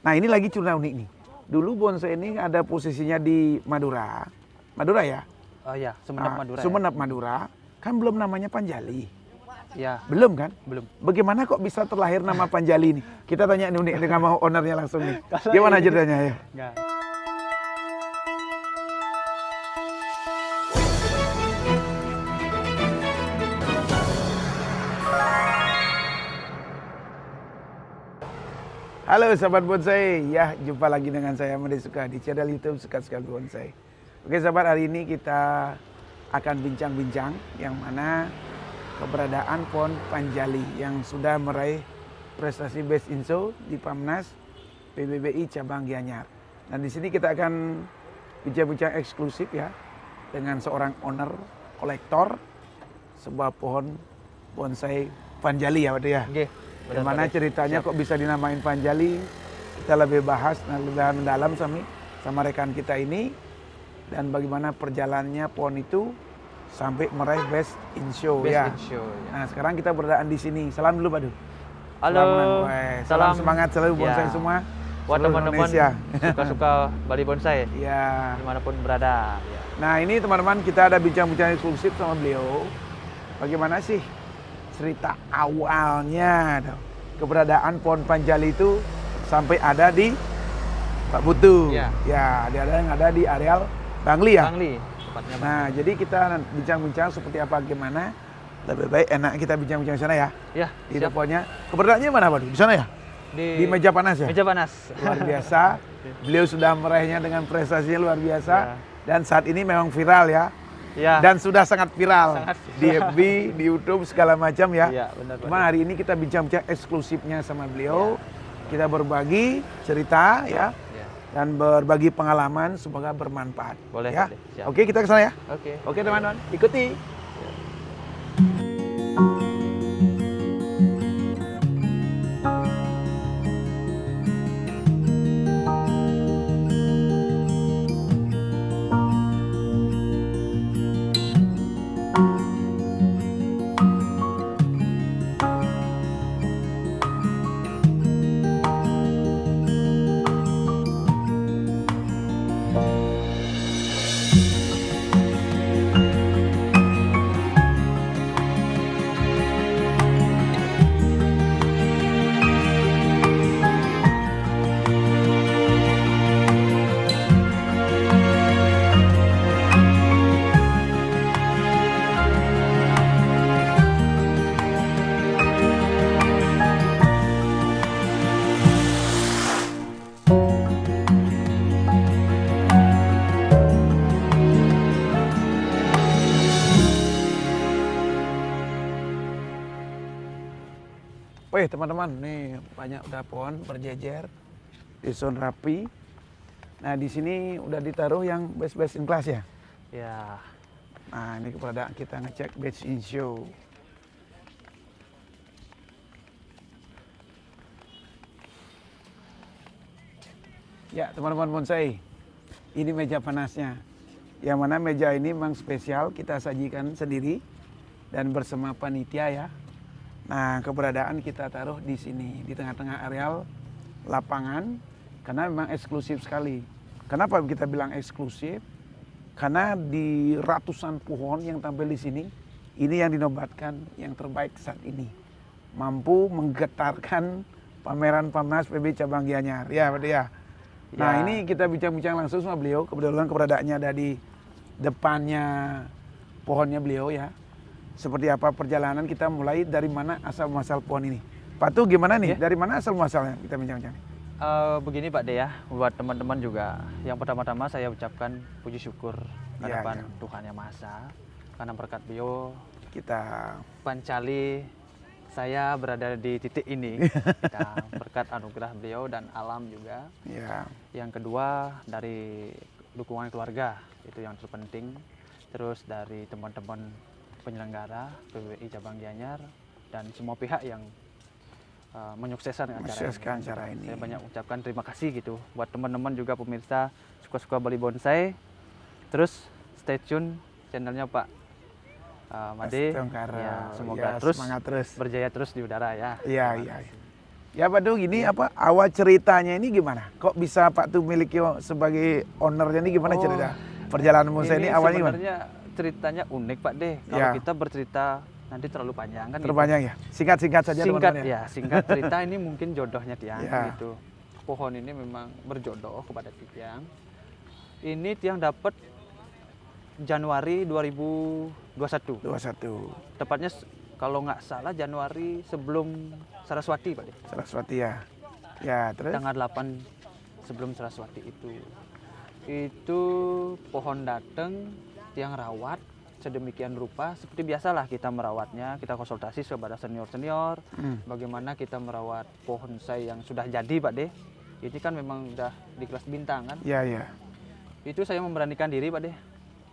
Nah ini lagi cerita unik nih. Dulu bonsai ini ada posisinya di Madura. Madura ya? Oh iya, Sumenep Madura. Sumenep Madura. Kan belum namanya Panjali. Ya. Belum kan? Belum. Bagaimana kok bisa terlahir nama Panjali ini? Kita tanya nih unik dengan ownernya langsung nih. Gimana ceritanya ya? Enggak. Halo sahabat bonsai, ya jumpa lagi dengan saya Made Suka di channel YouTube Suka Sekali Bonsai. Oke sahabat, hari ini kita akan bincang-bincang yang mana keberadaan pohon Panjali yang sudah meraih prestasi Best in Show di Pamnas PBBI cabang Gianyar. Dan di sini kita akan bincang-bincang eksklusif ya dengan seorang owner kolektor sebuah pohon bonsai Panjali ya Pak ya. Oke. Bagaimana ceritanya kok bisa dinamain Panjali? Kita lebih bahas lebih mendalam sama rekan kita ini, dan bagaimana perjalanannya pohon itu sampai meraih Best in Show ya. Best in Show, ya. Nah sekarang kita beradaan di sini. Salam dulu Pak Du. Halo. Salam semangat selalu bonsai Ya. semua. Buat teman-teman suka-suka Bali Bonsai Ya. dimanapun berada. Ya. Nah ini teman-teman kita ada bincang-bincang eksklusif sama beliau. Bagaimana sih cerita awalnya keberadaan pohon Panjali itu sampai ada di Pak Putu. Ya. Ya, dia ada di areal Bangli ya. Bangli, tepatnya Bangli. Nah, jadi kita bincang-bincang seperti apa gimana. Lebih baik enak kita bincang-bincang di sana ya. Ya, Di siap. depannya. Keberadaannya mana Pak? Di sana ya? Di meja panas ya? Meja panas. Luar biasa. Beliau sudah meraihnya dengan prestasinya luar biasa. Ya. Dan saat ini memang viral ya. Ya. Dan sudah sangat viral. Sangat Di viral. FB, di YouTube segala macam ya. Iya, benar, Pak. Cuman hari ini kita bincang-bincang eksklusifnya sama beliau. Kita berbagi cerita ya. Ya. Dan berbagi pengalaman, semoga bermanfaat. Boleh, ya. boleh. Siap. Oke, kita ke sana ya. Oke. Oke teman-teman, ikuti. Wih teman-teman, nih banyak udah pohon berjejer, disusun rapi. Nah di sini udah ditaruh yang best in class ya. Ya. Nah ini keberadaan kita ngecek Best in Show. Ya teman-teman bonsai, ini meja panasnya. Yang mana meja ini memang spesial, kita sajikan sendiri dan bersama panitia ya. Nah keberadaan kita taruh di sini, di tengah-tengah areal lapangan, karena memang eksklusif sekali. Kenapa kita bilang eksklusif? Karena di ratusan pohon yang tampil di sini, ini yang dinobatkan yang terbaik saat ini. Mampu menggetarkan pameran Pamnas PB Cabang Gianyar. Ya, Pak ya. Nah, Ya. ini kita bincang-bincang langsung sama beliau. Kebetulan keberadaannya ada di depannya pohonnya beliau ya. Seperti apa perjalanan kita mulai dari mana asal muasal pohon ini. Pak tuh gimana nih? Ya. Dari mana asal muasalnya kita bincang-bincang? Begini Pak De ya, buat teman-teman juga. Yang pertama-tama saya ucapkan puji syukur Ya, hadapan ya. Tuhan Yang Maha Esa, karena berkat beliau Kita Panjali saya berada di titik ini. Kita berkat anugerah beliau dan alam juga. ya. Yang kedua dari dukungan keluarga, itu yang terpenting. Terus dari teman-teman penyelenggara PBBI Cabang Gianyar dan semua pihak yang menyukseskan acara ini. Saya banyak ucapkan terima kasih gitu buat teman-teman juga pemirsa suka-suka Bali Bonsai. Terus stay tune channelnya Pak Made. Tongkara. Ya, semoga Ya, terus semangat terus. berjaya terus di udara ya. Iya, Terima iya. kasih. Ya Pak Tu, gini apa awal ceritanya ini gimana? Kok bisa Pak Tu miliki sebagai ownernya ini gimana Oh, cerita? Perjalanan bonsai ini awalnya gimana? sebenarnya ceritanya unik Pak De. Kalau Ya. kita bercerita nanti terlalu panjang kan. Terpanjang ya? Singkat-singkat saja Singkat teman-teman ya, singkat cerita ini mungkin jodohnya Tiang Ya. gitu. Pohon ini memang berjodoh kepada Tiang. Ini Tiang dapat Januari 2021. 21. Tepatnya kalau nggak salah Januari sebelum Saraswati Pak De. Saraswati ya. Ya, terus? Tanggal 8 sebelum Saraswati itu. Itu pohon datang, Tiang rawat sedemikian rupa seperti biasalah kita merawatnya, kita konsultasi kepada senior-senior bagaimana kita merawat pohon bonsai yang sudah jadi Pak De. Ini kan memang udah di kelas bintang kan. Ya, ya. Itu saya memberanikan diri Pak De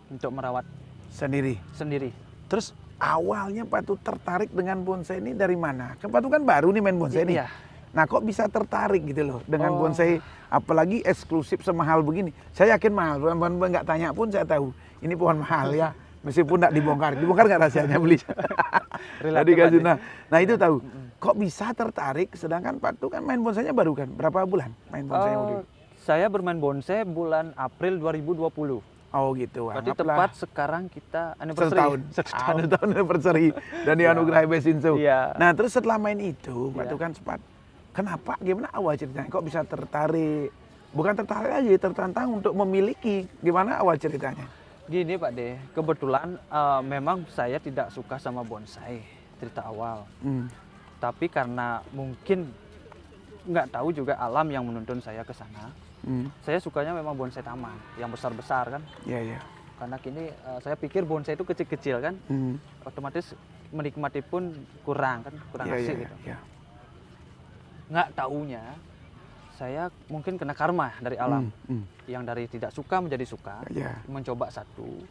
untuk merawat Sendiri. sendiri. Terus awalnya Pak Tu tertarik dengan bonsai ini dari mana? Kan Pak Tu kan baru nih main bonsai nih. Iya. Nah kok bisa tertarik gitu loh dengan Oh. bonsai apalagi eksklusif semahal begini. Saya yakin mahal, teman-teman nggak tanya pun saya tahu ini pohon mahal ya. Meskipun nggak dibongkar, dibongkar nggak rahasianya beli. Relatif, Tadi kasih Pak De. nah itu tahu. Kok bisa tertarik sedangkan Pak Tu kan main bonsainya baru kan? Berapa bulan main bonsainya? Oh, saya bermain bonsai bulan April 2020. Oh gitu. Berarti anggaplah tepat sekarang kita anniversary. setahun. Satu tahun anniversary dan dianugerahi Best in Show. Iya. Nah terus setelah main itu, Pak Iya. Tu kan sempat, kenapa, gimana awal ceritanya? Kok bisa tertarik? Bukan tertarik aja, tertantang untuk memiliki. Gimana awal ceritanya? Gini Pak De, kebetulan memang saya tidak suka sama bonsai cerita awal. Hmm. Tapi karena mungkin nggak tahu juga alam yang menuntun saya ke sana. Hmm. Saya sukanya memang bonsai taman yang besar-besar kan. Ya ya. Karena kini saya pikir bonsai itu kecil-kecil kan. Hmm. Otomatis menikmati pun kurang kan, kurang Ya, asik ya, gitu. ya. Nggak taunya saya mungkin kena karma dari alam. Hmm. Yang dari tidak suka menjadi suka. Ya. Mencoba satu,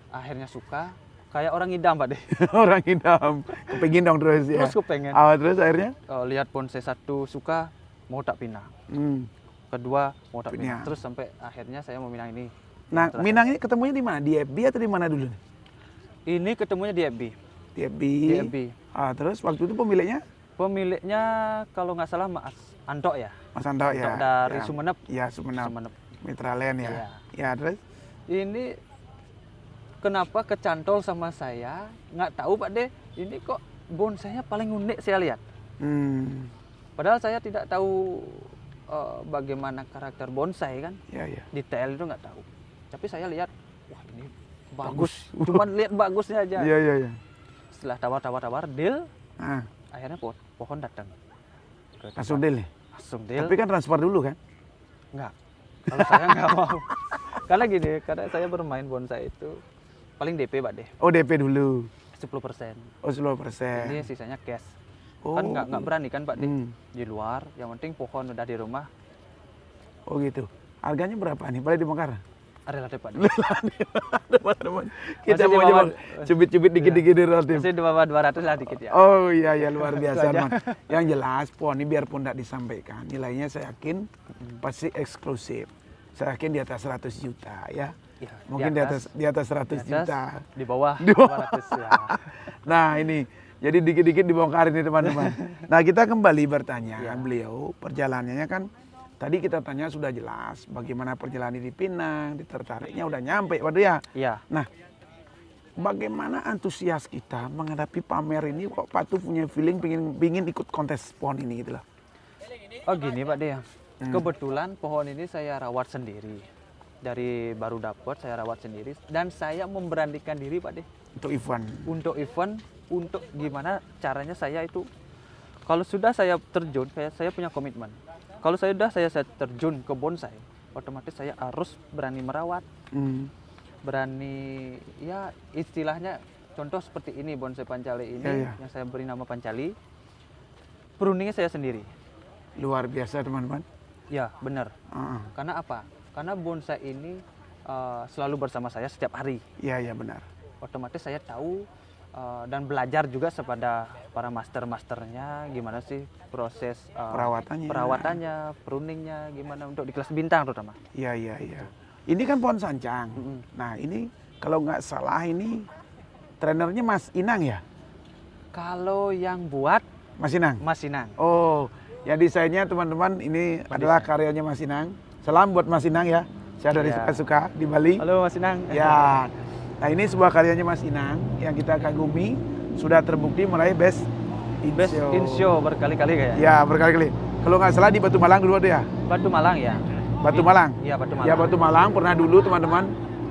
akhirnya suka. Kayak orang idam Pak De. Orang idam. Kepingin dong terus ya. Terus kepengen. Terus akhirnya? Lihat bonsai satu suka, mau tak pindah. Hmm. Kedua mau tak Pindah. pindah. Terus sampai akhirnya saya mau Minang ini. Nah, Yang terakhir. Minang ini ketemunya di mana? Di FB atau di mana dulu? Ini ketemunya di FB. Di FB. Di FB. Terus waktu itu pemiliknya? Pemiliknya kalau nggak salah Mas Anto ya. Mas Anto ya. Anto dari Ya. Sumeneb. Ya, Sumeneb. Sumeneb. Mitra Land ya. Iya. Ya, terus? Ini kenapa kecantol sama saya? Nggak tahu Pak De. Ini kok bonsainya paling unik saya lihat. Hmm. Padahal saya tidak tahu bagaimana karakter bonsai kan. Ya, ya. Detail itu nggak tahu. Tapi saya lihat, wah ini bagus. Cuman lihat bagusnya aja. Iya, iya, iya. Setelah tawar-tawar deal, Nah, akhirnya pohon datang. Ke langsung tempat. deal nih. Langsung deal. Tapi kan transfer dulu kan? Enggak. Kalau saya nggak mau. Karena gini, karena saya bermain bonsai itu paling DP Pak De, Oh, DP dulu. 10%. Oh, 10%. Ini sisanya cash. Oh. Kan nggak berani kan Pak De. Hmm. Di luar, yang penting pohon udah di rumah, Oh gitu. Harganya berapa nih? Boleh dibongkar? relatif Pak De. Teman-teman. Kita Masih di mau bawah- coba cubit-cubit dikit-dikit relatif. Masih di bawah 200 lah dikit ya. Oh iya ya luar biasa Itu aja. teman. Yang jelas pohon ini biarpun tidak disampaikan nilainya saya yakin pasti eksklusif. Saya yakin di atas 100 juta ya. Ya, Mungkin di atas 100 di atas, juta. di bawah Di bawah. 200 ya. Nah ini jadi dikit-dikit dibongkar ini teman-teman. Nah kita kembali bertanya Ya. beliau perjalanannya kan tadi kita tanya sudah jelas bagaimana perjalanan di Pinang, ditertariknya udah nyampe waduh ya. Iya. Nah bagaimana antusias kita menghadapi pamer ini kok Pak Tu punya feeling pingin ikut kontes pohon ini gitu loh. Oh gini Pak De ya. Kebetulan pohon ini saya rawat sendiri. Dari baru dapat saya rawat sendiri dan saya memberanikan diri Pak De Untuk event. untuk event, untuk gimana caranya saya itu kalau sudah saya terjun, saya punya komitmen. Kalau saya terjun ke bonsai, otomatis saya harus berani merawat, Hmm. berani ya istilahnya contoh seperti ini bonsai pancali ini Ya, ya. yang saya beri nama pancali. Pruningnya saya sendiri. Luar biasa teman-teman. Ya, benar. Heeh. Karena apa? Karena bonsai ini selalu bersama saya setiap hari. Iya iya benar. Otomatis saya tahu dan belajar juga kepada para masternya gimana sih proses Perawatannya. pruningnya gimana untuk di kelas bintang terutama. Iya iya iya. Ini kan pohon sancang. Mm-mm. Nah ini kalau nggak salah ini trenernya Mas Inang ya? Kalau yang buat Mas Inang. Mas Inang. Oh Yang desainnya teman-teman ini adalah karyanya Mas Inang. Salam buat Mas Inang ya. Saya dari Iya. Suka-Suka di Bali. Halo Mas Inang. Ya. Nah ini sebuah karyanya Mas Inang yang kita kagumi, sudah terbukti meraih Best in Best Show. in Show berkali-kali kayaknya. Ya berkali-kali. Kalau nggak salah di Batu Malang dulu ada ya. Batu Malang ya. Batu Malang. Iya Batu Malang. Ya Batu Malang pernah dulu teman-teman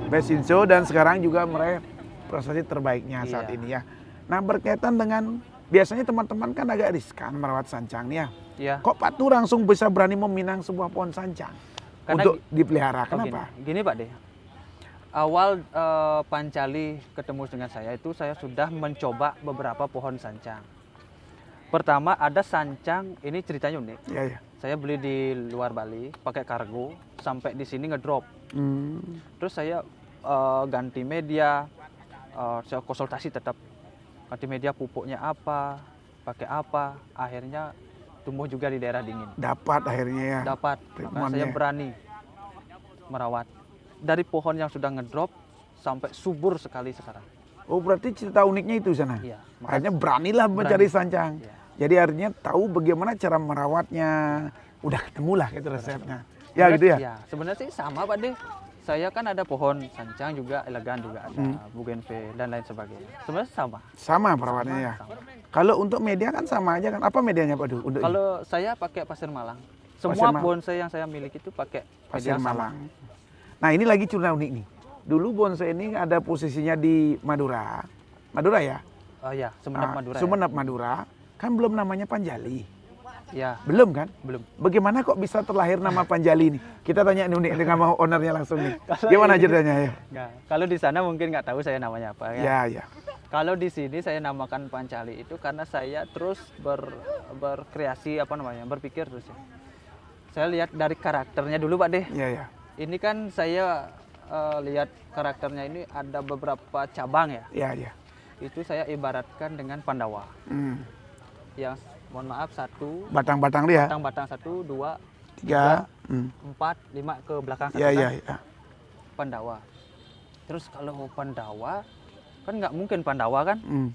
Best in Show dan sekarang juga meraih prestasi terbaiknya saat Iya. ini ya. Nah berkaitan dengan biasanya teman-teman kan agak riskan merawat sancang nih ya. Iya. Kok Pak Tuh langsung bisa berani meminang sebuah pohon sancang Karena untuk dipelihara? Oh, Kenapa? Gini Pak De. Awal Pancali ketemu dengan saya itu saya sudah mencoba beberapa pohon sancang. Pertama ada sancang, ini ceritanya unik. Ya ya. Saya beli di luar Bali pakai kargo, sampai di sini ngedrop. Terus saya ganti media, saya konsultasi tetap ganti media, pupuknya apa, pakai apa. Akhirnya tumbuh juga di daerah dingin. Dapat akhirnya ya. Dapat, maka saya treatmentnya. berani merawat. Dari pohon yang sudah ngedrop sampai subur sekali sekarang. Oh berarti cerita uniknya itu sana. Iya. Akhirnya beranilah mencari sancang. Iya. Jadi artinya tahu bagaimana cara merawatnya. Udah ketemu lah gitu resepnya. Ya gitu ya. Ya, sebenarnya sih sama Pak De. Saya kan ada pohon sancang juga, elegan juga ada, bougainville dan lain sebagainya. Sebenarnya sama. Sama perawatannya ya. Sama. Kalau untuk media kan sama aja kan. Apa medianya Pak Du? Untuk Kalau saya pakai pasir Malang. Pasir Semua Malang. bonsai yang saya miliki itu pakai Pasir media sama. Malang. Nah ini lagi cerita unik nih. Dulu bonsai ini ada posisinya di Madura. Madura ya? Oh ya, Sumenep Nah, Madura. Sumenep Madura. Kan belum namanya Panjali. Ya, Belum kan? belum. Bagaimana kok bisa terlahir nama Panjali ini? Kita tanya nih unik dengan mau ownernya langsung nih. Kalau Gimana ini- ceritanya ya? Nah, kalau di sana mungkin nggak tahu saya namanya apa ya. Ya ya. Kalau di sini saya namakan Pancali itu karena saya terus berkreasi apa namanya, berpikir terus ya. Saya lihat dari karakternya dulu Pak De. Ya ya. Ini kan saya lihat karakternya ini ada beberapa cabang ya. Ya ya. Itu saya ibaratkan dengan Pandawa. Hmm. Yang mohon maaf 1, Batang-batang dia. batang-batang 1, 2, 3. 4, 5 ke belakang satu Ya kan ya ya. Pandawa. Terus kalau Pandawa kan nggak mungkin Pandawa kan, Hmm.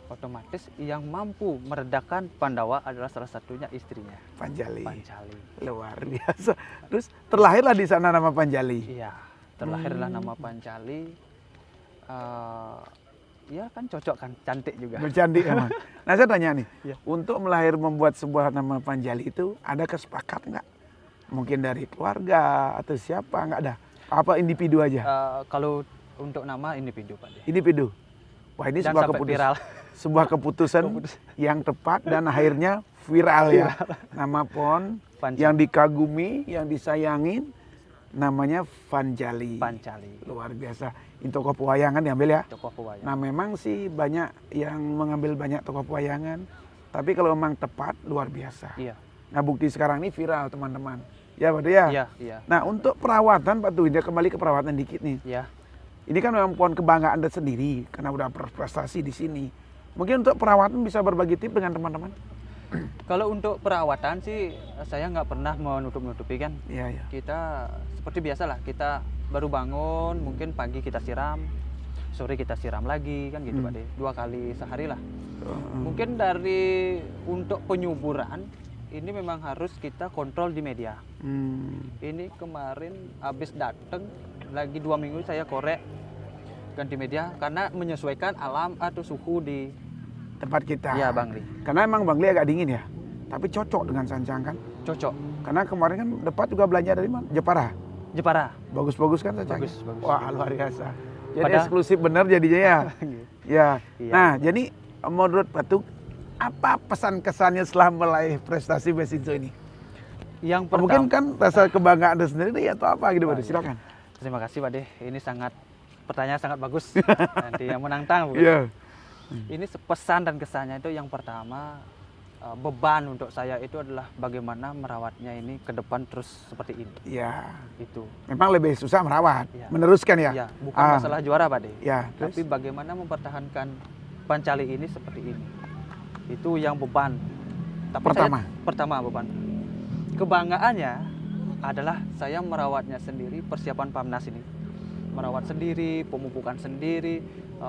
otomatis yang mampu meredakan Pandawa adalah salah satunya istrinya Panjali. Pancali. Luar biasa. Terus terlahirlah di sana nama Panjali. Iya, terlahirlah nama Pancali. Ya kan cocok kan, cantik juga. Bercantik emang. Nah saya tanya nih, Ya. untuk membuat sebuah nama Panjali itu ada kesepakat nggak? Mungkin dari keluarga atau siapa? Nggak ada? Apa individu aja? Kalau untuk nama individu Pak De. Individu. Wah ini Dan sebuah sampai keputusan. viral. Sebuah keputusan yang tepat dan akhirnya viral ya. Nama pohon Pancali. yang dikagumi, yang disayangin, namanya Panjali. Pancali. Luar biasa. Ini tokoh pewayangan diambil ya. Tokoh pewayangan. Nah memang sih banyak yang mengambil banyak tokoh pewayangan. Tapi kalau memang tepat, luar biasa. Iya. Nah bukti sekarang ini viral teman-teman. Ya Pak Du ya? Iya, iya. Nah untuk perawatan Pak Du, dia kembali ke perawatan dikit nih. Iya. Ini kan memang pohon kebanggaan Anda sendiri karena udah berprestasi di sini. Mungkin untuk perawatan bisa berbagi tips dengan teman-teman. Kalau untuk perawatan sih saya nggak pernah menutup-nutupi kan. Iya ya. Kita seperti biasa lah, kita baru bangun, mungkin pagi kita siram, sore kita siram lagi kan gitu Pak De. 2 kali sehari lah. Mungkin dari untuk penyuburan ini memang harus kita kontrol di media. Ini kemarin habis dateng lagi 2 minggu saya korek ganti media karena menyesuaikan alam atau suhu di Tempat kita. ya Bang Li. Karena emang Bang Li agak dingin ya. Tapi cocok dengan sancang kan. Cocok. Karena kemarin kan Depat juga belanja dari mana? Jepara. Jepara. Bagus-bagus kan sancang. Bagus, bagus. Wah luar biasa. Jadi Padahal- eksklusif bener jadinya ya. Ya. Iya. Nah jadi menurut Pak Du, apa pesan kesannya setelah meraih prestasi Best in Show ini? Yang pertama, Mungkin kan rasa kebanggaan Anda sendiri atau apa gitu Pak Du? Silakan. terima kasih Pak De. Ini pertanyaan sangat bagus. Nanti yang menantang bukan? Iya. Ini pesan dan kesannya itu yang pertama, beban untuk saya itu adalah bagaimana merawatnya ini ke depan terus seperti ini. Iya. Itu. Memang lebih susah merawat, Iya. meneruskan ya. Ya, bukan Ah. masalah juara Pak De. Ya. Tapi Terus? bagaimana mempertahankan Pancali ini seperti ini. Itu yang beban. Tapi Pertama. pertama beban. Kebanggaannya adalah saya merawatnya sendiri persiapan PAMNAS ini. merawat sendiri, pemupukan sendiri,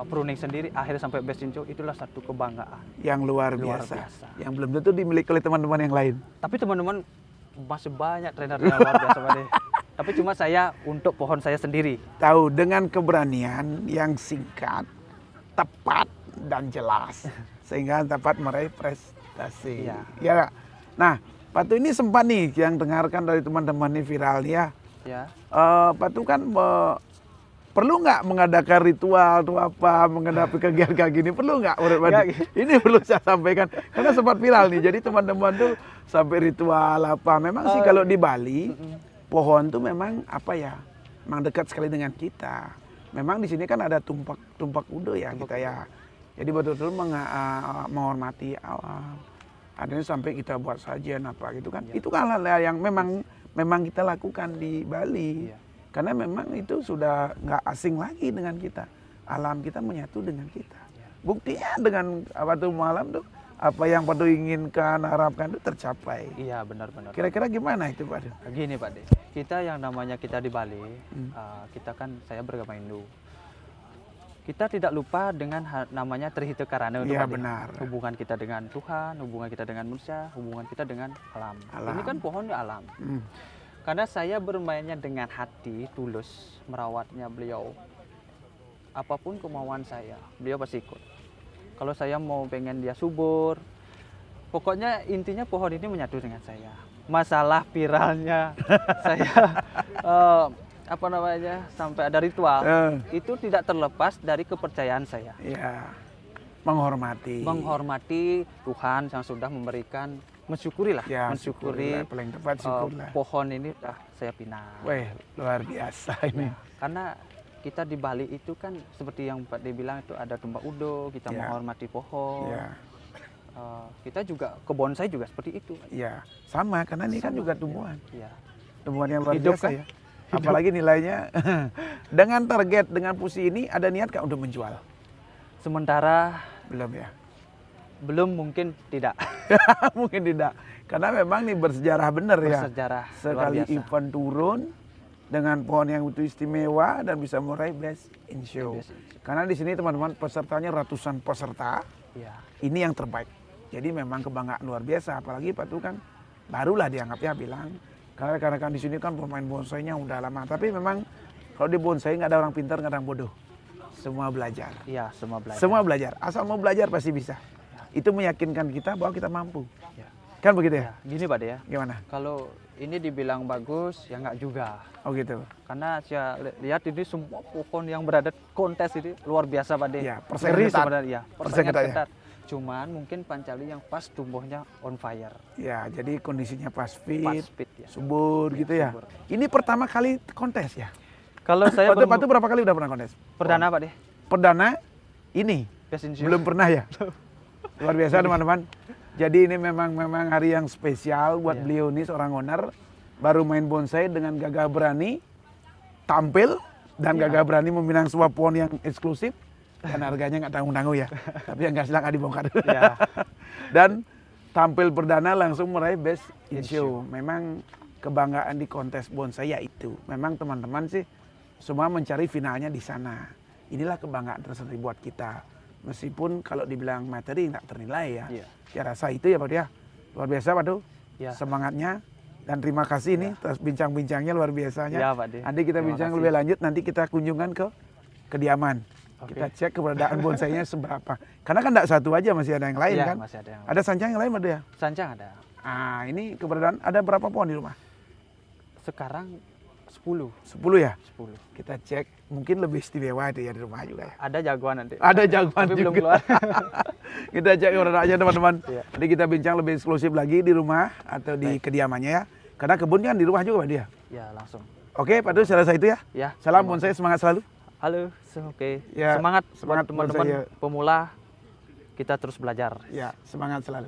pruning sendiri, akhirnya sampai best in show, itulah satu kebanggaan. Yang luar biasa. Yang belum tentu dimiliki oleh teman-teman yang lain. Tapi teman-teman masih banyak trainer yang luar biasa Pak De. Tapi cuma saya untuk pohon saya sendiri. Tahu, dengan keberanian yang singkat, tepat, dan jelas. Sehingga dapat meraih prestasi. Iya. Ya. Nah, Patu ini sempat nih yang dengarkan dari teman-teman ini viral ya. Ya. Patu kan perlu nggak mengadakan ritual atau apa menghadapi kegiatan kayak gini, perlu nggak menurut Patu? Ini perlu saya sampaikan karena sempat viral nih. Jadi teman-teman tuh sampai ritual apa. Memang sih kalau di Bali pohon tuh memang apa ya, memang dekat sekali dengan kita. Memang di sini kan ada tumpak udo ya kita ya. Jadi betul-betul menghormati alam. Adanya sampai kita buat sajian apa gitu kan. Itu kan hal yang memang kita lakukan di Bali. Karena memang itu sudah nggak asing lagi dengan kita. Alam kita menyatu dengan kita. Buktinya dengan Patu malam tuh apa yang Patu inginkan, harapkan itu tercapai. Iya, benar-benar. Kira-kira gimana itu Patu? Gini Pak De, kita yang namanya kita di Bali, kita kan saya beragama Hindu. Kita tidak lupa dengan namanya Trihita Karana. Iya benar. Hubungan kita dengan Tuhan, hubungan kita dengan manusia, hubungan kita dengan alam. Ini kan pohonnya alam. Karena saya bermainnya dengan hati tulus, merawatnya beliau. Apapun kemauan saya, beliau pasti ikut. Kalau saya mau pengen dia subur, pokoknya intinya pohon ini menyatu dengan saya. Masalah viralnya saya apa namanya sampai ada ritual itu tidak terlepas dari kepercayaan saya. Ya, menghormati Tuhan yang sudah memberikan, mensyukurilah, ya, mensyukuri paling tepat syukurlah. Pohon ini sudah saya pinang. Weh, luar biasa ini. Karena kita di Bali itu kan seperti yang Pak De bilang itu ada tumpak udo, kita menghormati pohon. Kita juga ke bonsai juga seperti itu. Iya, sama karena ini kan juga tumbuhan. Iya. Tumbuhan yang luar Hidup, biasa kan? ya. Apalagi nilainya dengan target dengan fusi ini ada niat Kak untuk menjual? Sementara belum ya. Belum, mungkin tidak. Mungkin tidak. Karena memang nih bersejarah benar ya. Bersejarah sekali event turun dengan pohon yang begitu istimewa dan bisa meraih best in show. Karena di sini teman-teman pesertanya ratusan peserta. Ya. Ini yang terbaik. Jadi memang kebanggaan luar biasa. Apalagi Patu kan barulah dianggap ya bilang. Karena kan di sini kan pemain bonsainya udah lama. Tapi memang kalau di bonsai nggak ada orang pintar, nggak ada orang bodoh. Semua belajar. Iya, semua belajar. Semua belajar. Asal mau belajar pasti bisa. Itu meyakinkan kita bahwa kita mampu. Ya. Kan begitu ya? Gini Pak De ya. Gimana? Kalau ini dibilang bagus, ya nggak juga. Oh gitu. Karena saya lihat ini semua pohon yang berada kontes ini luar biasa Pak De. Ya, persaingan ketat. Sebenarnya. Persaingan ketat ya? ketat. Cuman mungkin Pancali yang pas tumbuhnya on fire. Ya, jadi kondisinya pas fit, ya. subur gitu ya. Subur. Ini pertama kali kontes ya? Kalau saya Patu berapa kali udah pernah kontes? Perdana Pak De. Perdana ini? Best in show. Belum pernah ya? Luar biasa teman-teman. Jadi ini memang hari yang spesial buat beliau nih, seorang owner. Baru main bonsai dengan gagah berani, tampil, dan gagah berani meminang sebuah pohon yang eksklusif. Dan harganya nggak tanggung-tanggung ya. Tapi yang nggak silang nggak dibongkar. Ya. Dan tampil perdana langsung meraih best in show. Memang kebanggaan di kontes bonsai ya itu. Memang teman-teman sih semua mencari finalnya di sana. Inilah kebanggaan tersendiri buat kita. Meskipun kalau dibilang materi nggak ternilai ya. Ya rasa itu ya Pak ya. Luar biasa Pak Du. Semangatnya. Dan terima kasih nih atas bincang-bincangnya luar biasanya. Ya, Pak De. Nanti kita bincang lebih lanjut. Nanti kita kunjungan ke kediaman. Kita cek keberadaan bonsainya seberapa. Karena kan tidak satu aja, masih ada yang lain kan? Masih ada yang lain. Ada sancang yang lain Pak ya? Sancang ada. Ah, ini keberadaan ada berapa pohon di rumah? Sekarang 10. 10 ya? 10. Kita cek, mungkin lebih istimewa itu ya di rumah juga ya. Ada jagoan nanti. Ada jagoan tapi juga. belum keluar. Kita cek keberadaannya teman-teman. Nanti kita bincang lebih eksklusif lagi di rumah atau di kediamannya ya. Karena kebun kan di rumah juga Pak dia. Ya, langsung. Oke, Pak Du, saya rasa itu ya. Ya. Salam bonsai, semangat selalu. Halo, oke. Ya, Semangat buat semangat teman-teman pemula. Kita terus belajar. Ya, semangat selalu.